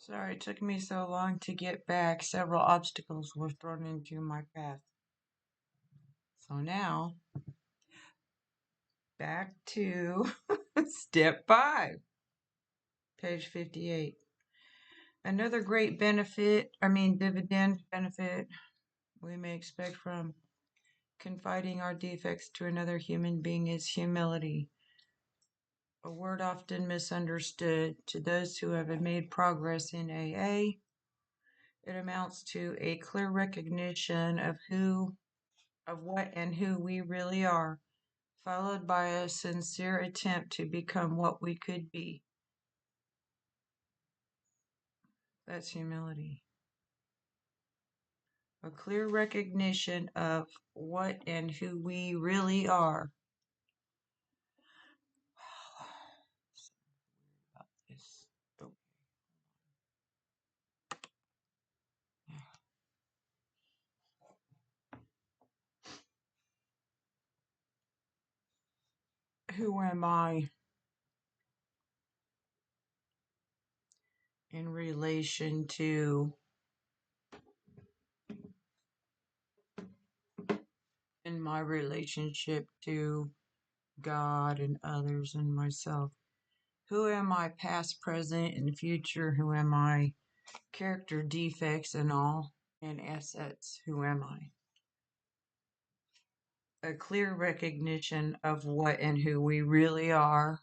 Sorry it took me so long to get back. Several obstacles were thrown into my path. So now, back to step 5, page 58. Another great dividend benefit we may expect from confiding our defects to another human being is humility. A word often misunderstood. To those who have made progress in AA, it amounts to a clear recognition of what and who we really are, followed by a sincere attempt to become what we could be. That's humility. A clear recognition of what and who we really are. About this. Oh, who am I in relation to in my relationship to God and others and myself? Who am I past, present, and future? Who am I? Character defects and all, and assets. Who am I? A clear recognition of what and who we really are,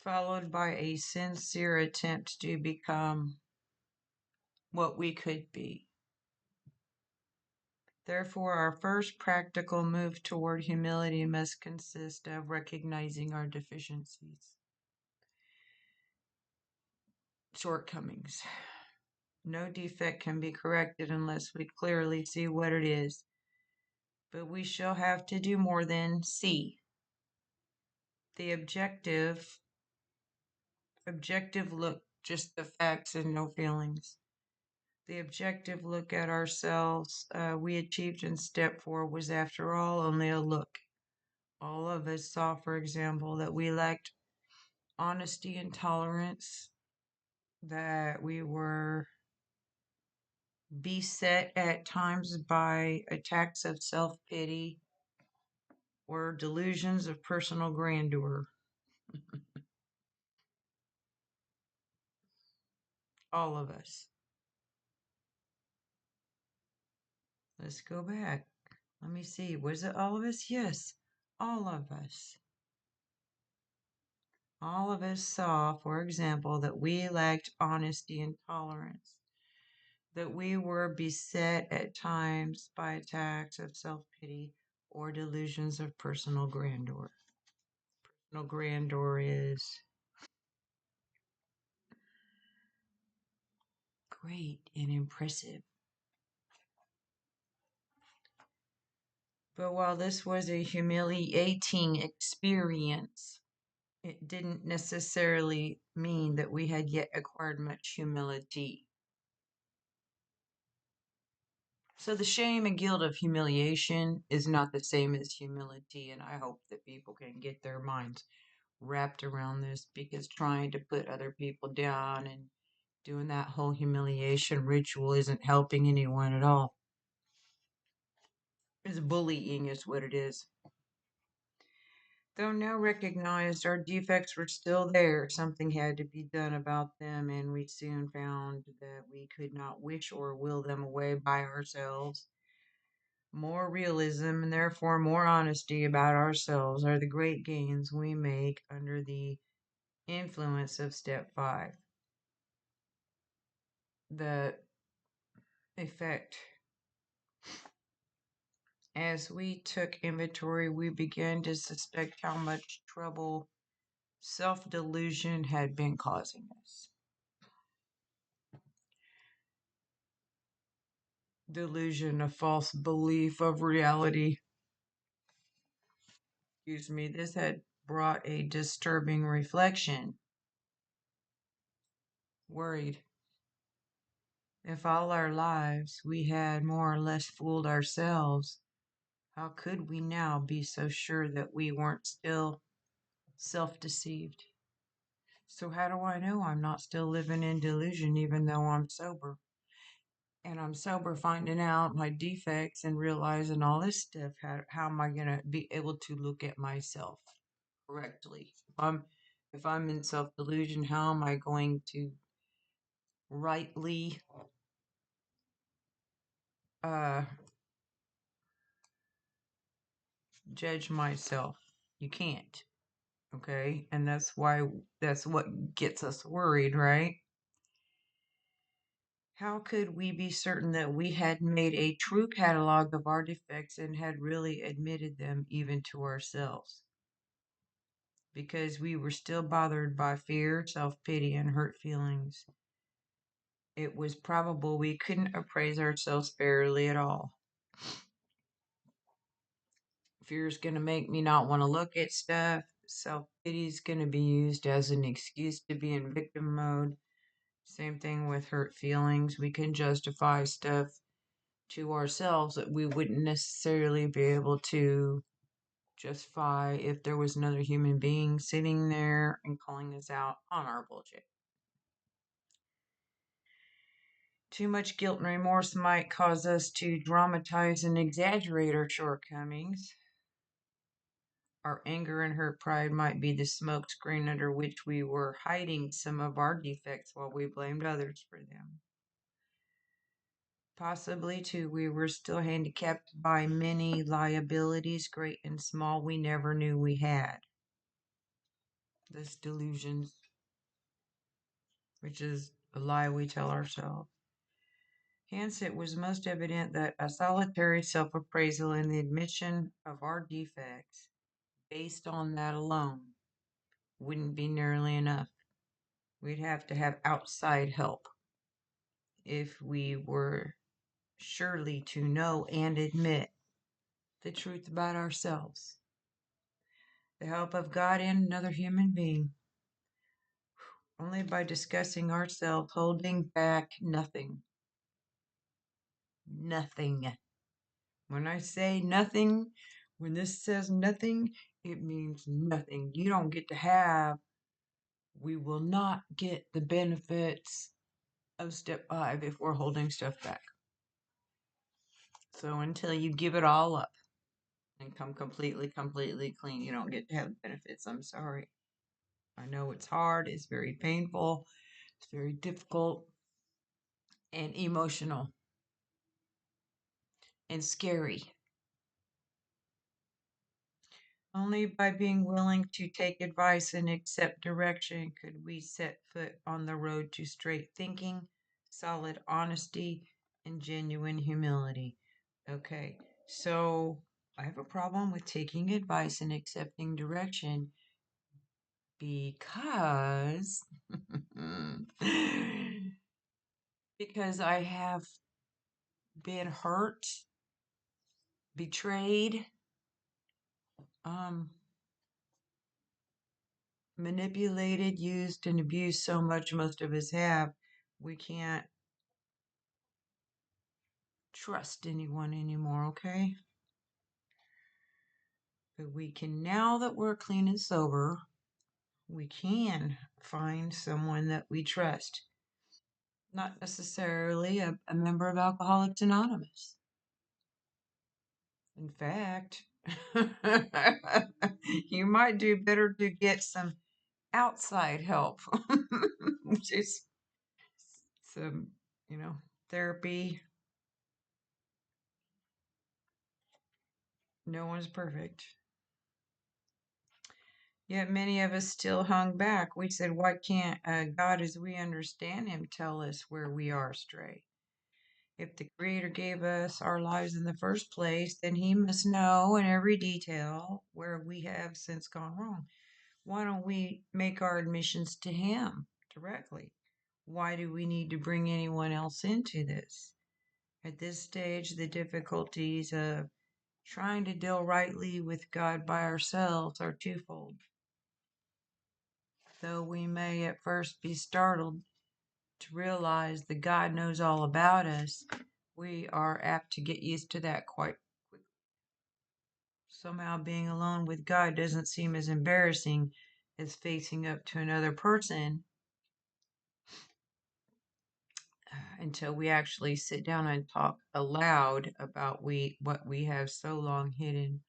followed by a sincere attempt to become what we could be. Therefore, our first practical move toward humility must consist of recognizing our deficiencies, shortcomings. No defect can be corrected unless we clearly see what it is, but we shall have to do more than see. The objective look, just the facts and no feelings. The objective look at ourselves we achieved in step 4 was, after all, only a look. All of us saw, for example, that we lacked honesty and tolerance, that we were beset at times by attacks of self-pity or delusions of personal grandeur. All of us. Let's go back. Let me see. Was it all of us? Yes, all of us. All of us saw, for example, that we lacked honesty and tolerance, that we were beset at times by attacks of self-pity or delusions of personal grandeur. Personal grandeur is great and impressive. But while this was a humiliating experience, it didn't necessarily mean that we had yet acquired much humility. So the shame and guilt of humiliation is not the same as humility, and I hope that people can get their minds wrapped around this, because trying to put other people down and doing that whole humiliation ritual isn't helping anyone at all. It's bullying is what it is. Though now recognized our defects were still there, something had to be done about them, and we soon found that we could not wish or will them away by ourselves. More realism, and therefore more honesty about ourselves, are the great gains we make under the influence of step 5. The effect. As we took inventory, we began to suspect how much trouble self-delusion had been causing us. Delusion, a false belief of reality. Excuse me, this had brought a disturbing reflection. Worried. If all our lives we had more or less fooled ourselves, how could we now be so sure that we weren't still self-deceived? So how do I know I'm not still living in delusion even though I'm sober? And I'm sober finding out my defects and realizing all this stuff. How am I going to be able to look at myself correctly? If I'm in self delusion, how am I going to rightly uh, judge myself? You can't. Okay. And that's what gets us worried, right? How could we be certain that we had made a true catalog of our defects and had really admitted them even to ourselves? Because we were still bothered by fear, self pity, and hurt feelings. It was probable we couldn't appraise ourselves fairly at all. Fear is going to make me not want to look at stuff. Self pity is going to be used as an excuse to be in victim mode. Same thing with hurt feelings. We can justify stuff to ourselves that we wouldn't necessarily be able to justify if there was another human being sitting there and calling us out on our bullshit. Too much guilt and remorse might cause us to dramatize and exaggerate our shortcomings. Our anger and hurt pride might be the smokescreen under which we were hiding some of our defects while we blamed others for them. Possibly, too, we were still handicapped by many liabilities, great and small, we never knew we had. This delusion, which is a lie we tell ourselves. Hence, it was most evident that a solitary self appraisal and the admission of our defects, based on that alone, wouldn't be nearly enough. We'd have to have outside help if we were surely to know and admit the truth about ourselves. The help of God and another human being. Only by discussing ourselves, holding back nothing. Nothing. When I say nothing, when this says nothing, it means nothing. You don't get to have, we will not get the benefits of step 5 if we're holding stuff back. So until you give it all up and come completely clean, you don't get to have the benefits. I'm sorry. I know it's hard, it's very painful, it's very difficult and emotional and scary. Only by being willing to take advice and accept direction could we set foot on the road to straight thinking, solid honesty, and genuine humility. Okay, so I have a problem with taking advice and accepting direction because because I have been hurt, betrayed, um, manipulated, used, and abused so much. Most of us have. We can't trust anyone anymore, okay? But we can, now that we're clean and sober, we can find someone that we trust. Not necessarily a member of Alcoholics Anonymous. In fact, you might do better to get some outside help, which is some, therapy. No one's perfect. Yet many of us still hung back. We said, why can't God, as we understand Him, tell us where we are astray? If the Creator gave us our lives in the first place, then He must know in every detail where we have since gone wrong. Why don't we make our admissions to Him directly? Why do we need to bring anyone else into this? At this stage, the difficulties of trying to deal rightly with God by ourselves are twofold. Though we may at first be startled to realize that God knows all about us, we are apt to get used to that quite quickly. Somehow being alone with God doesn't seem as embarrassing is facing up to another person until we actually sit down and talk aloud about what we have so long hidden.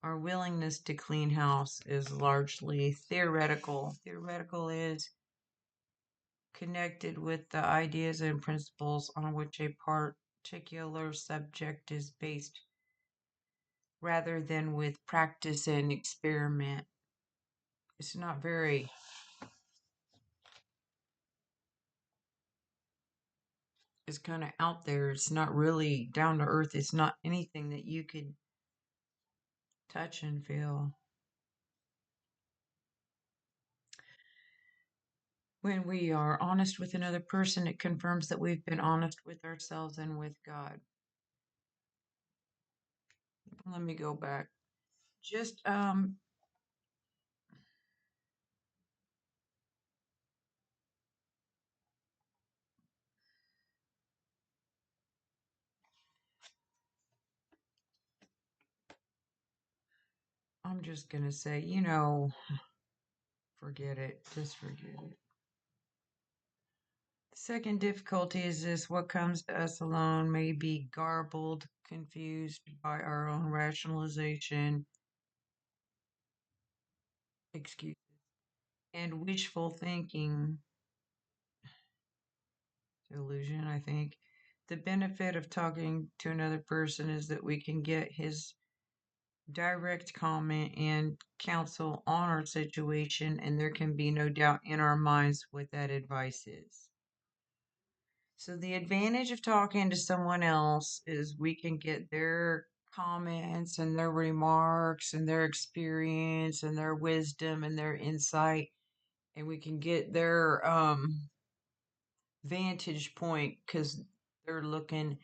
Our willingness to clean house is largely theoretical. Theoretical is connected with the ideas and principles on which a particular subject is based, rather than with practice and experiment. It's not very, it's kind of out there. It's not really down to earth. It's not anything that you could touch and feel. When we are honest with another person, it confirms that we've been honest with ourselves and with God. Let me go back. Just I'm just gonna say, forget it. Just forget it. The second difficulty is this: what comes to us alone may be garbled, confused by our own rationalization, excuse, and wishful thinking. Illusion, I think. The benefit of talking to another person is that we can get his direct comment and counsel on our situation, and there can be no doubt in our minds what that advice is. So, the advantage of talking to someone else is we can get their comments and their remarks and their experience and their wisdom and their insight, and we can get their vantage point because they're looking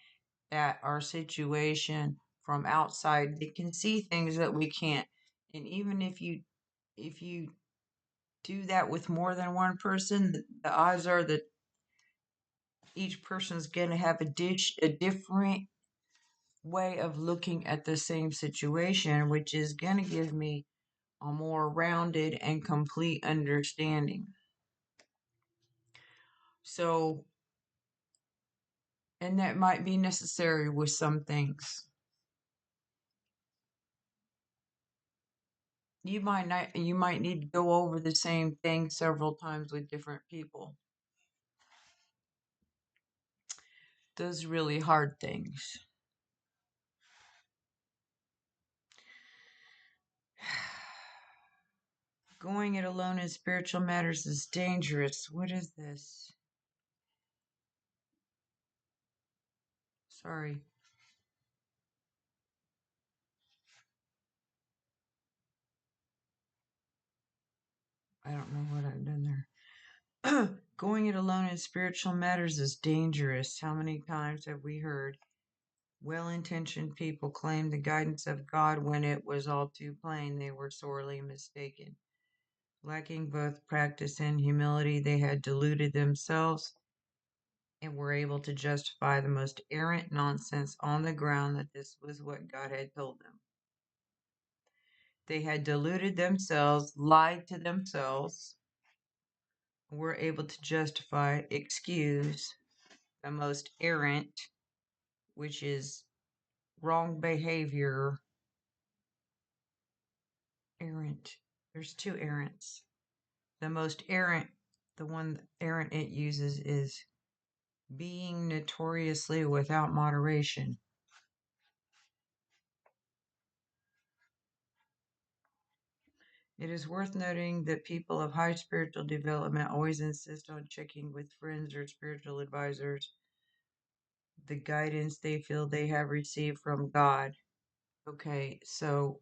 at our situation from outside. They can see things that we can't. And even if you do that with more than one person, the odds are that each person's going to have a different way of looking at the same situation, which is going to give me a more rounded and complete understanding. So, and that might be necessary with some things. You might need to go over the same thing several times with different people. Those really hard things. Going it alone in spiritual matters is dangerous. What is this? Sorry. I don't know what I've done there. Going it alone in spiritual matters is dangerous. How many times have we heard well intentioned people claim the guidance of God when it was all too plain they were sorely mistaken? Lacking both practice and humility, they had deluded themselves and were able to justify the most errant nonsense on the ground that this was what God had told them. They had deluded themselves, lied to themselves, were able to justify, excuse the most errant, which is wrong behavior. Errant. There's two errants. The most errant, the one errant it uses is being notoriously without moderation. It is worth noting that people of high spiritual development always insist on checking with friends or spiritual advisors the guidance they feel they have received from God. Okay, so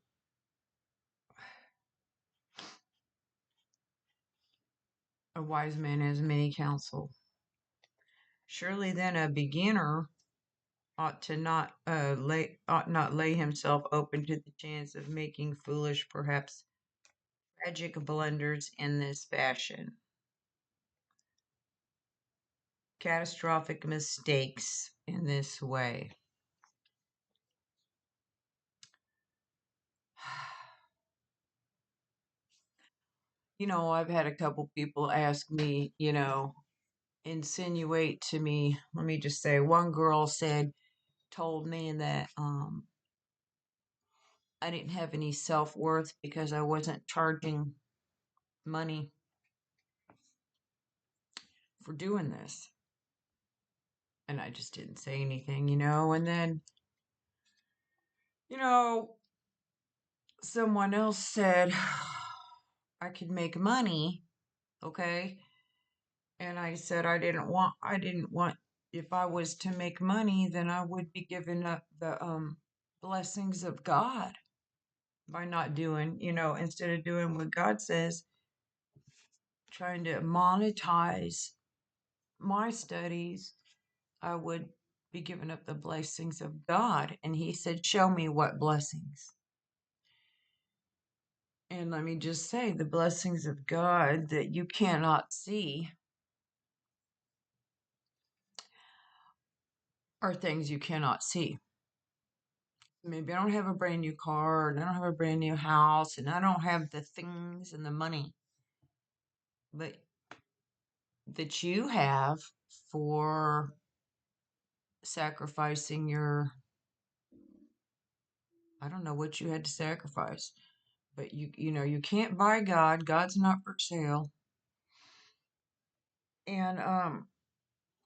a wise man has many counsel. Surely then a beginner ought not lay himself open to the chance of making foolish, perhaps tragic blunders in this fashion. Catastrophic mistakes in this way. I've had a couple people ask me, insinuate to me. Let me just say, one girl told me that I didn't have any self-worth because I wasn't charging money for doing this. And I just didn't say anything. And then, you know, someone else said I could make money, okay? And I said I didn't want, if I was to make money, then I would be giving up the blessings of God by not doing, instead of doing what God says, trying to monetize my studies, I would be giving up the blessings of God. And he said, show me what blessings. And let me just say, the blessings of God that you cannot see are things you cannot see. Maybe I don't have a brand new car, and I don't have a brand new house, and I don't have the things and the money, but that you have for sacrificing I don't know what you had to sacrifice, but you can't buy God. God's not for sale. And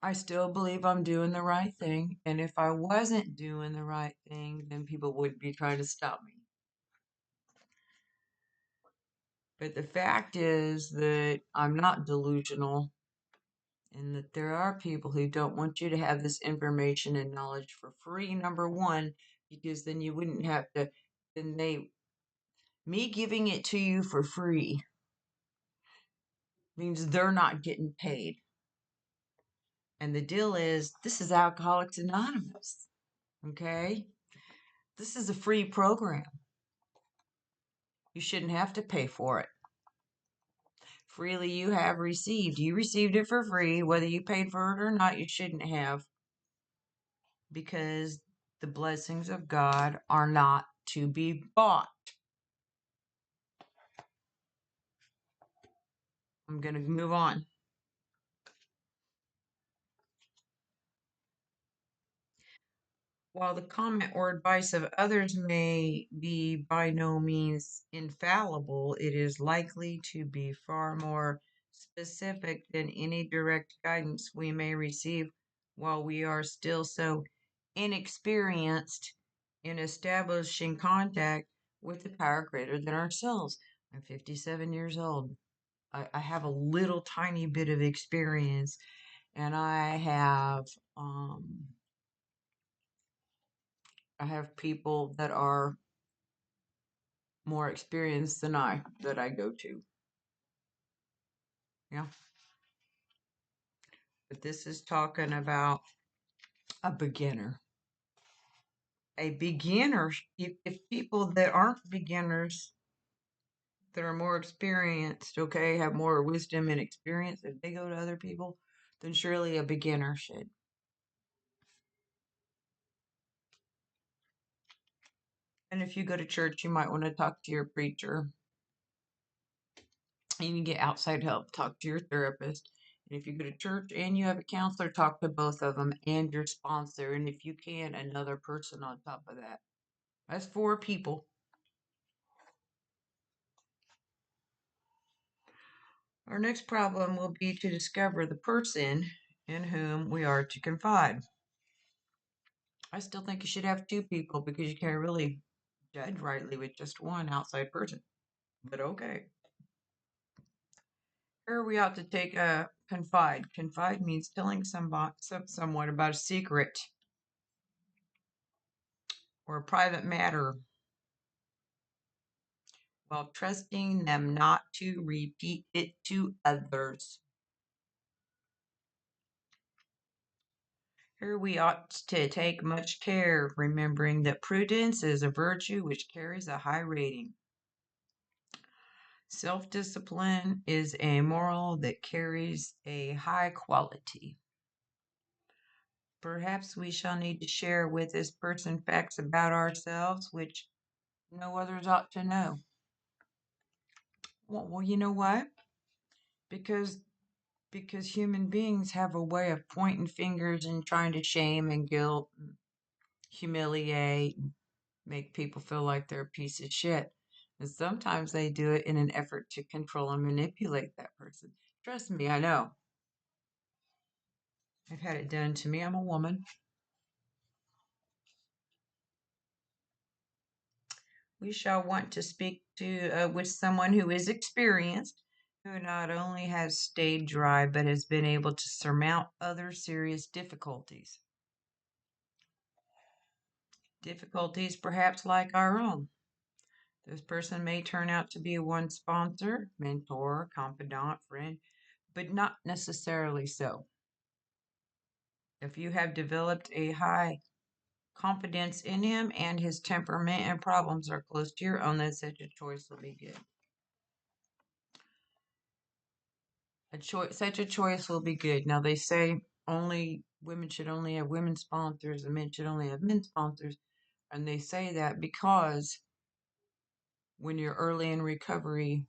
I still believe I'm doing the right thing. And if I wasn't doing the right thing, then people would be trying to stop me. But the fact is that I'm not delusional, and that there are people who don't want you to have this information and knowledge for free, number one, because then you wouldn't have to, then me giving it to you for free means they're not getting paid. And the deal is, this is Alcoholics Anonymous, okay? This is a free program. You shouldn't have to pay for it. Freely you have received. You received it for free. Whether you paid for it or not, you shouldn't have, because the blessings of God are not to be bought. I'm going to move on. While the comment or advice of others may be by no means infallible, it is likely to be far more specific than any direct guidance we may receive while we are still so inexperienced in establishing contact with a power greater than ourselves. I'm 57 years old. I have a little tiny bit of experience, and I have people that are more experienced than that I go to. Yeah. But this is talking about a beginner. A beginner, if people that aren't beginners, that are more experienced, okay, have more wisdom and experience, if they go to other people, then surely a beginner should. And if you go to church, you might want to talk to your preacher. And you can get outside help, talk to your therapist. And if you go to church and you have a counselor, talk to both of them and your sponsor. And if you can, another person on top of that. That's 4 people. Our next problem will be to discover the person in whom we are to confide. I still think you should have 2 people, because you can't really judge rightly with just one outside person. But okay. Here we ought to take a confide. Confide means telling someone about a secret or a private matter, while trusting them not to repeat it to others. Here we ought to take much care, remembering that prudence is a virtue which carries a high rating. Self-discipline is a moral that carries a high quality. Perhaps we shall need to share with this person facts about ourselves which no others ought to know. Well, you know what? Because human beings have a way of pointing fingers and trying to shame and guilt, and humiliate, and make people feel like they're a piece of shit. And sometimes they do it in an effort to control and manipulate that person. Trust me, I know. I've had it done to me. I'm a woman. We shall want to speak to with someone who is experienced, who not only has stayed dry but has been able to surmount other serious difficulties. Difficulties perhaps like our own. This person may turn out to be one sponsor, mentor, confidant, friend, but not necessarily so. If you have developed a high confidence in him and his temperament and problems are close to your own, then such a choice will be good. Such a choice will be good. Now they say only women should only have women sponsors and men should only have men sponsors, and they say that because when you're early in recovery,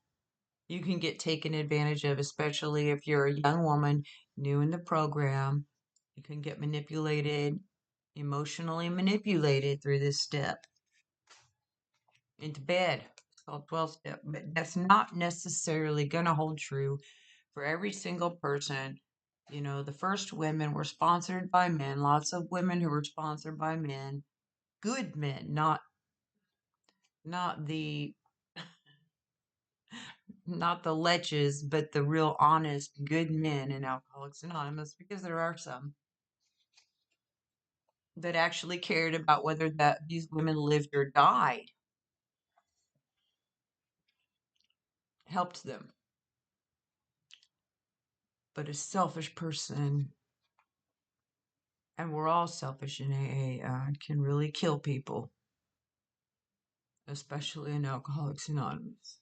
you can get taken advantage of, especially if you're a young woman new in the program. You can get manipulated, emotionally manipulated through this step into bed. It's called 12 step, but that's not necessarily going to hold true for every single person. You know, the first women were sponsored by men, lots of women who were sponsored by men, good men, not the not the leches, but the real honest, good men in Alcoholics Anonymous, because there are some that actually cared about whether that these women lived or died, helped them. But a selfish person, and we're all selfish in AA, can really kill people, especially in Alcoholics Anonymous.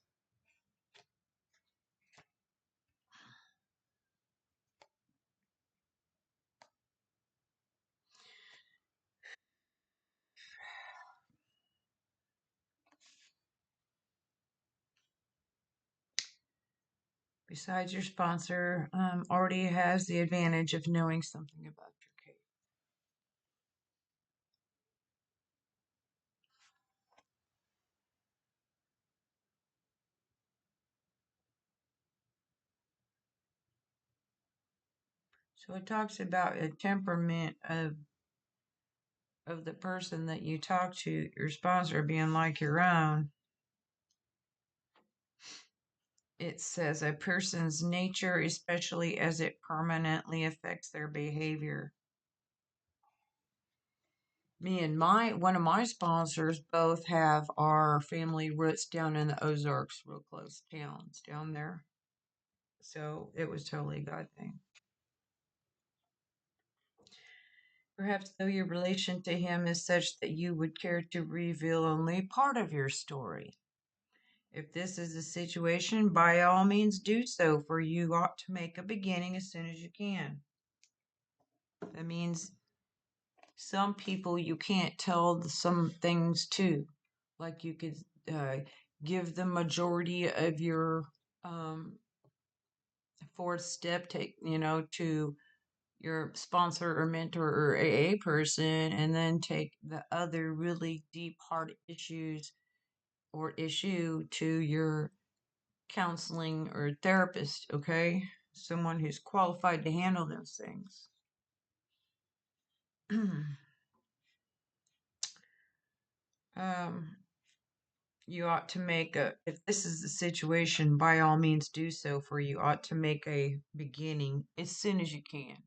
Besides, your sponsor already has the advantage of knowing something about your case. So it talks about a temperament of the person that you talk to, your sponsor being like your own. It says a person's nature, especially as it permanently affects their behavior. Me and one of my sponsors both have our family roots down in the Ozarks, real close towns down there. So it was totally a God thing. Perhaps though your relation to him is such that you would care to reveal only part of your story. If this is the situation, by all means do so, for you ought to make a beginning as soon as you can. That means some people you can't tell some things to. Like you could give the majority of your fourth step, to your sponsor or mentor or AA person, and then take the other really deep heart issues or issue to your counseling or therapist, okay? Someone who's qualified to handle those things. um, you ought to make if this is the situation, by all means do so, for you ought to make a beginning as soon as you can.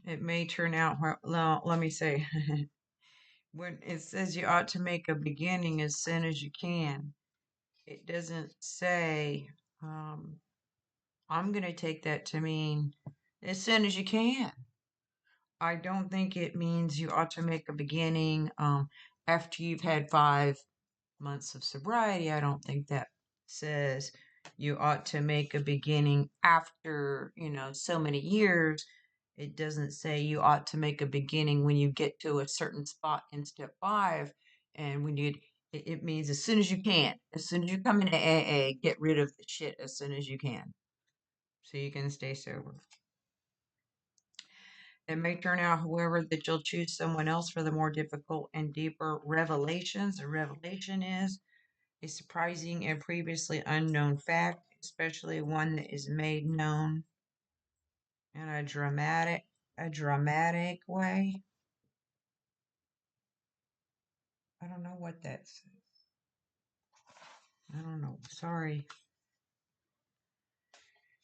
It may turn out, well, let me say, when it says you ought to make a beginning as soon as you can, it doesn't say, I'm going to take that to mean as soon as you can. I don't think it means you ought to make a beginning after you've had 5 months of sobriety. I don't think that says you ought to make a beginning after, so many years. It doesn't say you ought to make a beginning when you get to a certain spot in step 5. And when you It means as soon as you can. As soon as you come into AA, get rid of the shit as soon as you can so you can stay sober. It may turn out, however, that you'll choose someone else for the more difficult and deeper revelations. A revelation is a surprising and previously unknown fact, especially one that is made known in a dramatic way. I don't know what that's. I don't know. Sorry.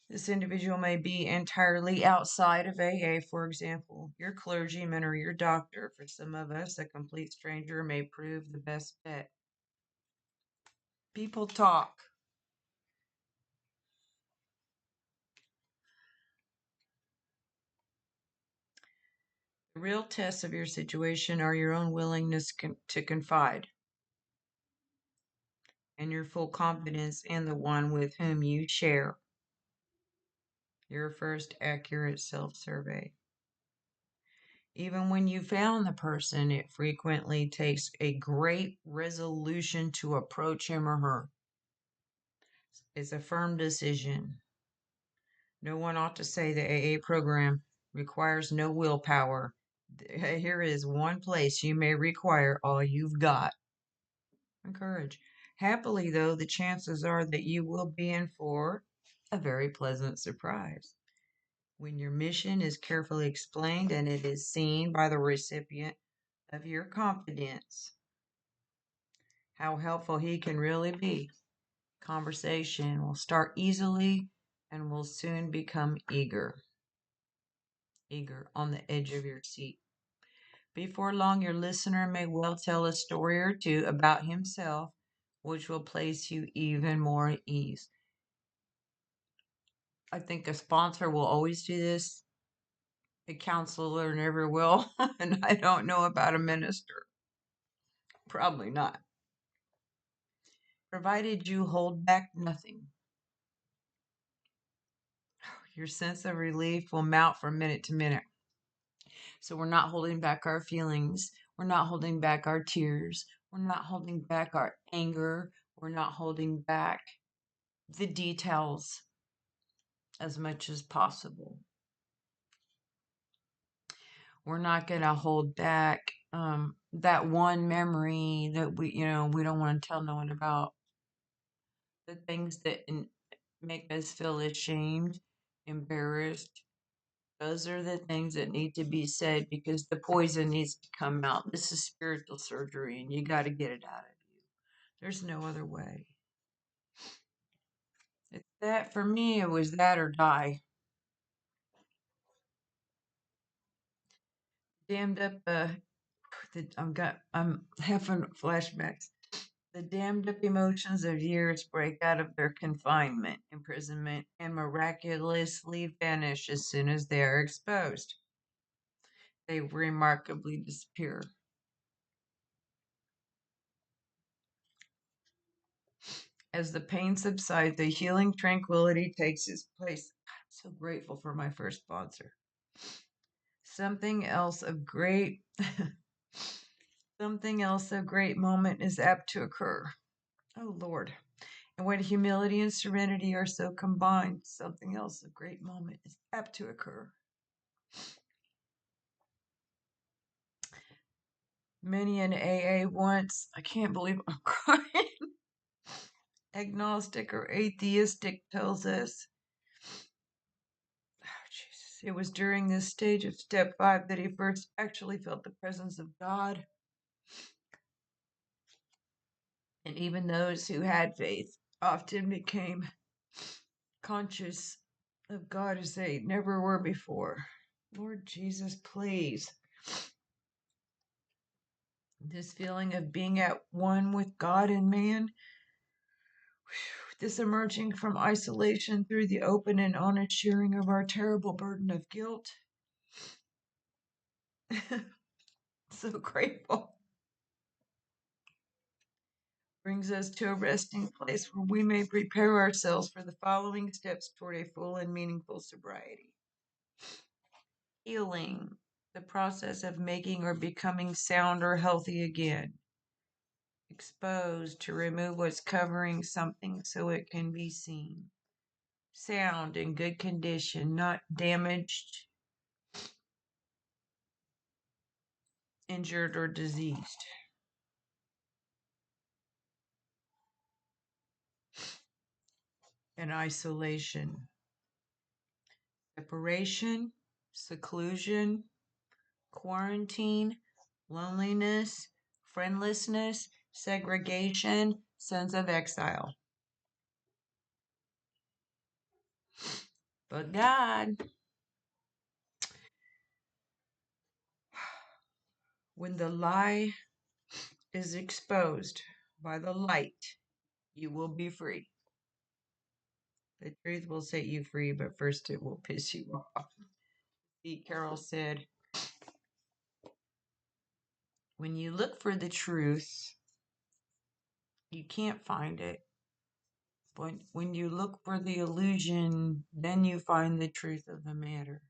This individual may be entirely outside of AA, for example, your clergyman or your doctor. For some of us, a complete stranger may prove the best bet. People talk. The real tests of your situation are your own willingness to confide and your full confidence in the one with whom you share your first accurate self survey. Even when you found the person, it frequently takes a great resolution to approach him or her. It's a firm decision. No one ought to say the AA program requires no willpower. Here is one place you may require all you've got. Courage. Happily, though, the chances are that you will be in for a very pleasant surprise. When your mission is carefully explained and it is seen by the recipient of your confidence how helpful he can really be, conversation will start easily and will soon become eager on the edge of your seat. Before long, your listener may well tell a story or two about himself, which will place you even more at ease. I think a sponsor will always do this. A counselor never will. And I don't know about a minister. Probably not. Provided you hold back nothing. Your sense of relief will mount from minute to minute. So we're not holding back our feelings. We're not holding back our tears. We're not holding back our anger. We're not holding back the details as much as possible. We're not going to hold back that one memory that we don't want to tell no one about. The things that make us feel ashamed, embarrassed. Those are the things that need to be said because the poison needs to come out. This is spiritual surgery and you got to get it out of you. There's no other way. It's that for me, it was that or die. Damned up, I'm having flashbacks. The damned up emotions of years break out of their confinement, imprisonment, and miraculously vanish as soon as they are exposed. They remarkably disappear. As the pain subsides, the healing tranquility takes its place. I'm so grateful for my first sponsor. Something else of great moment is apt to occur. Oh Lord. And when humility and serenity are so combined, something else of great moment is apt to occur. Many in AA once, I can't believe I'm crying, agnostic or atheistic tells us, Jesus, it was during this stage of step 5 that he first actually felt the presence of God. And even those who had faith often became conscious of God as they never were before. Lord Jesus, please. This feeling of being at one with God and man, this emerging from isolation through the open and honest sharing of our terrible burden of guilt. So grateful. Brings us to a resting place where we may prepare ourselves for the following steps toward a full and meaningful sobriety. Healing, the process of making or becoming sound or healthy again. Exposed, to remove what's covering something so it can be seen. Sound in good condition, not damaged, injured, or diseased. And isolation. Separation, seclusion, quarantine, loneliness, friendlessness, segregation, sense of exile. But God, when the lie is exposed by the light, you will be free. The truth will set you free, but first it will piss you off. Pete Carroll said, when you look for the truth, you can't find it. But when you look for the illusion, then you find the truth of the matter.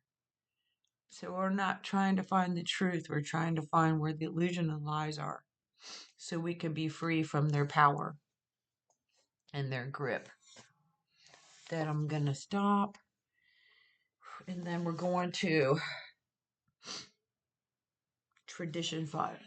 So we're not trying to find the truth. We're trying to find where the illusion and lies are so we can be free from their power and their grip. Then I'm going to stop. And then we're going to Tradition 5.